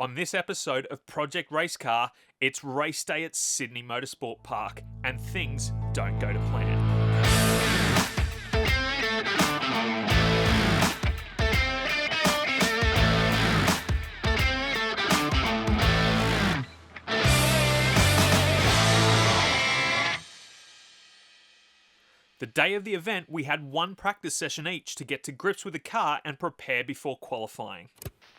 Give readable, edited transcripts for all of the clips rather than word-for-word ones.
On this episode of Project Race Car, it's race day at Sydney Motorsport Park, and things don't go to plan. The day of the event, we had one practice session each to get to grips with the car and prepare before qualifying.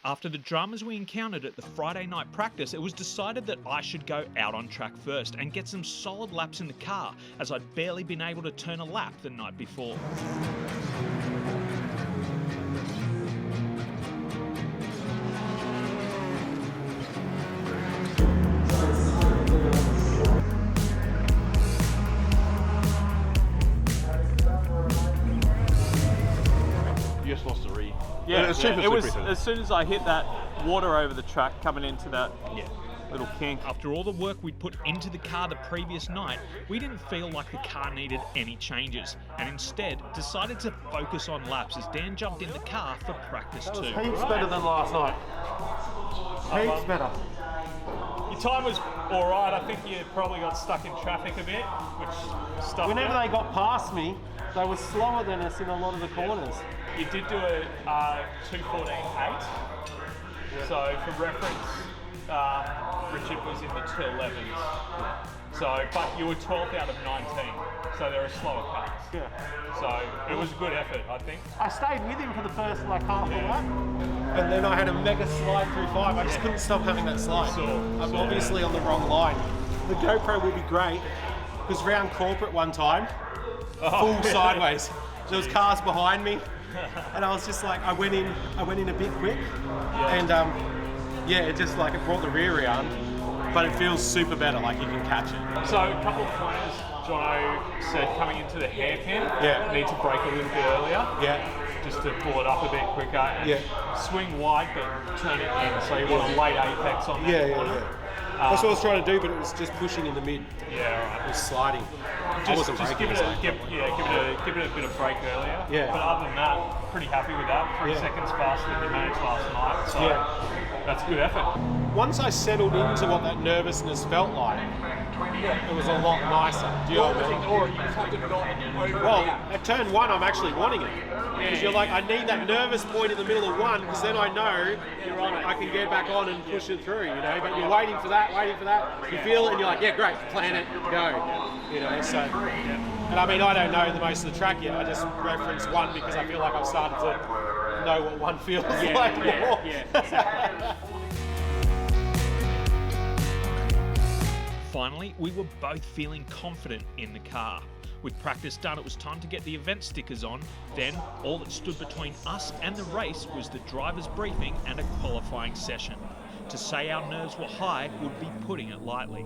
After the dramas we encountered at the Friday night practice, it was decided that I should go out on track first and get some solid laps in the car, as I'd barely been able to turn a lap the night before. Just lost the rear. Yeah, it was as soon as I hit that water over the track coming into that little kink. After all the work we'd put into the car the previous night, we didn't feel like the car needed any changes, and instead decided to focus on laps as Dan jumped in the car for practice too. Heaps better than last night. Heaps better. Your time was alright. I think you probably got stuck in traffic a bit, which stuff. Whenever they got past me, they were slower than us in a lot of the corners. You did do a 2:14.8. So for reference, Richard was in the 2:11s. So, but you were 12th out of 19. So there are slower cars. Yeah. So it was a good effort, I think. I stayed with him for the first half a lap, and then I had a mega slide through 5. I just couldn't stop having that slide. I'm obviously on the wrong line. The GoPro will be great because round corporate one time, full sideways. There was cars behind me, and I was just like, I went in a bit quick, and it just like it brought the rear around, but it feels super better, like you can catch it. So a couple of pointers, Jono said coming into the hairpin, need to brake a little bit earlier, just to pull it up a bit quicker, and swing wide but turn it in, so you want a late apex on that corner. That's what I was trying to do, but it was just pushing in the mid. Yeah, right. It was sliding. Just give it a bit of brake earlier. Yeah. But other than that, pretty happy with that. 3 seconds faster than you managed last night. So that's a good effort. Once I settled into what that nervousness felt like, it was a lot nicer. Do you know what I mean? Well, at turn 1, I'm actually wanting it. Because you're like, I need that nervous point in the middle of 1, because then I know I can get back on and push it through, you know. But you're waiting for that. You feel it, and you're like, yeah, great, plan it, go. You know, so. And I mean, I don't know the most of the track yet. I just reference 1 because I feel like I've started to know what 1 feels like more. Finally, we were both feeling confident in the car. With practice done, it was time to get the event stickers on. Then, all that stood between us and the race was the driver's briefing and a qualifying session. To say our nerves were high would be putting it lightly.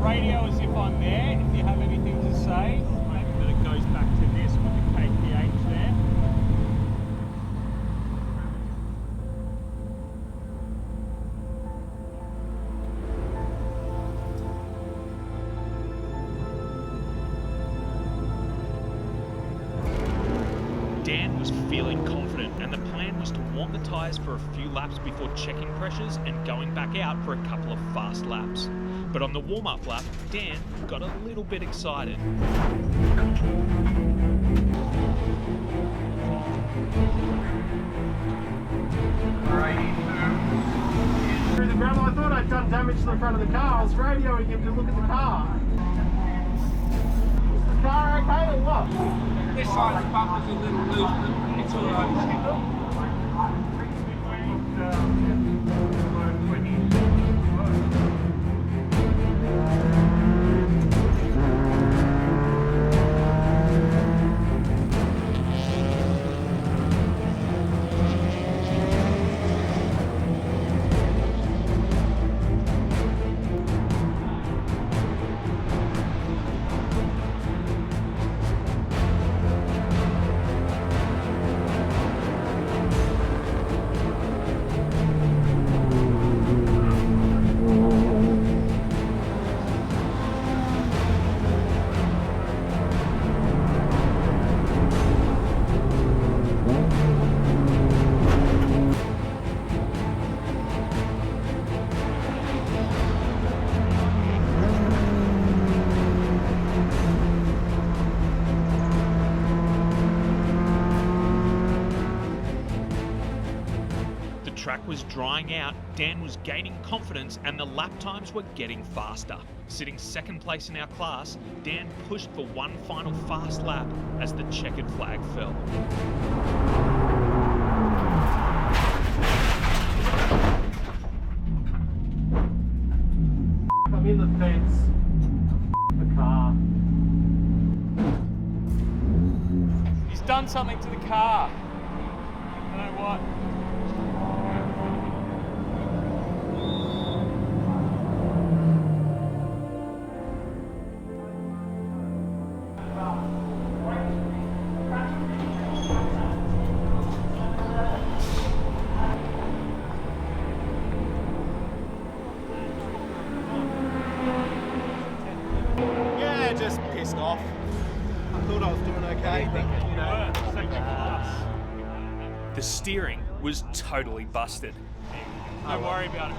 Radio as if I'm there, if you have anything to say. Maybe that it goes back to this with the KPH there. Dan was feeling confident, and the plan was to warm the tyres for a few laps before checking pressures and going back out for a couple of fast laps. But on the warm-up lap, Dan got a little bit excited. Through the gravel, I thought I'd done damage to the front of the car. I was radioing him to look at the car. Is the car okay or what? This side of the bumper's a little loose, but it's all right. track was drying out, Dan was gaining confidence and the lap times were getting faster. Sitting second place in our class, Dan pushed for one final fast lap as the checkered flag fell. I'm in the fence. The car. He's done something to the car. I don't know what. Yeah, just pissed off. I thought I was doing okay, but you know. The steering was totally busted. Don't worry about it.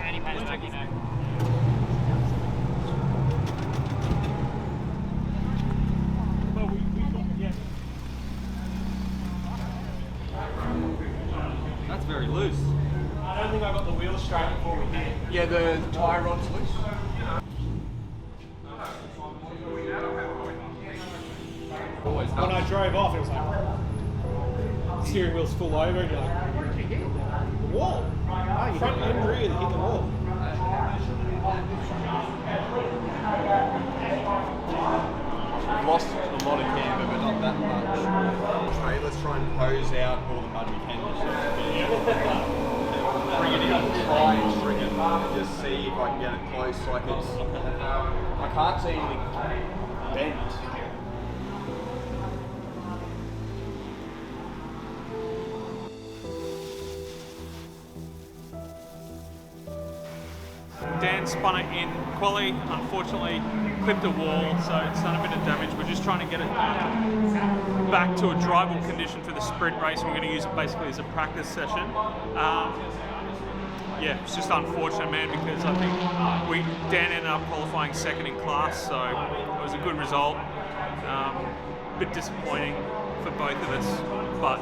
Any pain is taking it. That's very loose. I don't think I got the wheels straight before we hit. Yeah, the tyre rod's loose. When I drove off, it was like steering wheel's full over, and you're like, the wall. Front and rear hit the wall. Lost a lot of camber, but not that much. Okay, let's try and hose out all the mud we can. Bring it in, try and string it, and just see if I can get it close. Like it's, I can't see anything bent. Dan spun it in quali, unfortunately clipped a wall, so it's done a bit of damage. We're just trying to get it back to a drivable condition for the sprint race. We're going to use it basically as a practice session. Yeah, it's just unfortunate, man, because I think Dan ended up qualifying second in class, so it was a good result. Bit disappointing for both of us, but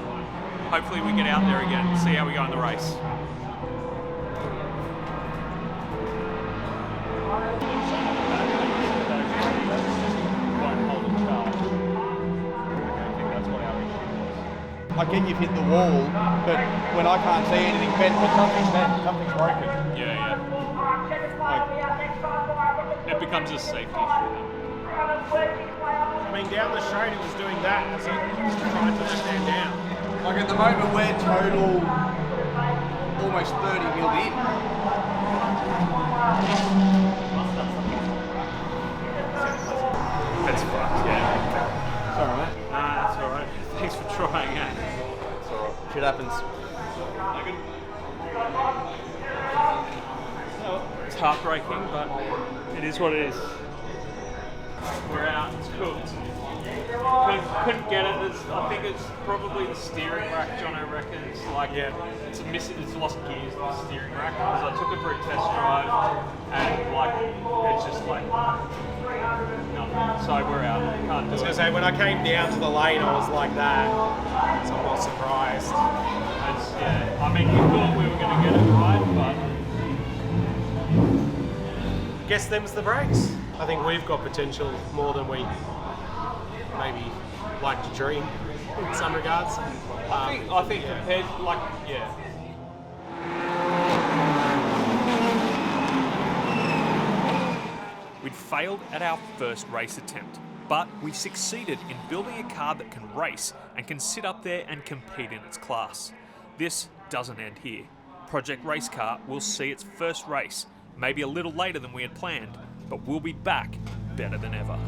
hopefully we get out there again and see how we go in the race. I get you've hit the wall, but when I can't see anything bent, but something's bent, something's broken. Yeah. It becomes a safety issue. I mean, down the straight, it was doing that as it was trying to let Dan down. Like at the moment, we're total almost 30 mil in. That's fucked, yeah. Sorry, mate. Nah, that's alright. Thanks for trying, eh? It's alright. Shit happens. It's heartbreaking, but it is what it is. We're out, it's cooked. Couldn't get it. I think it's probably the steering rack, Jono reckons. Like, it's lost gears in the steering rack, because I took it for a test drive and like it's just like nothing. So we're out. Can't I do was it. going to say, when I came down to the lane, I was like that, so I'm not surprised. I mean, we thought we were going to get it right, but Guess them's the brakes. I think we've got potential more than we maybe like to dream in some regards. I think compared, like, yeah. We'd failed at our first race attempt, but we succeeded in building a car that can race and can sit up there and compete in its class. This doesn't end here. Project Race Car will see its first race, maybe a little later than we had planned, but we'll be back better than ever.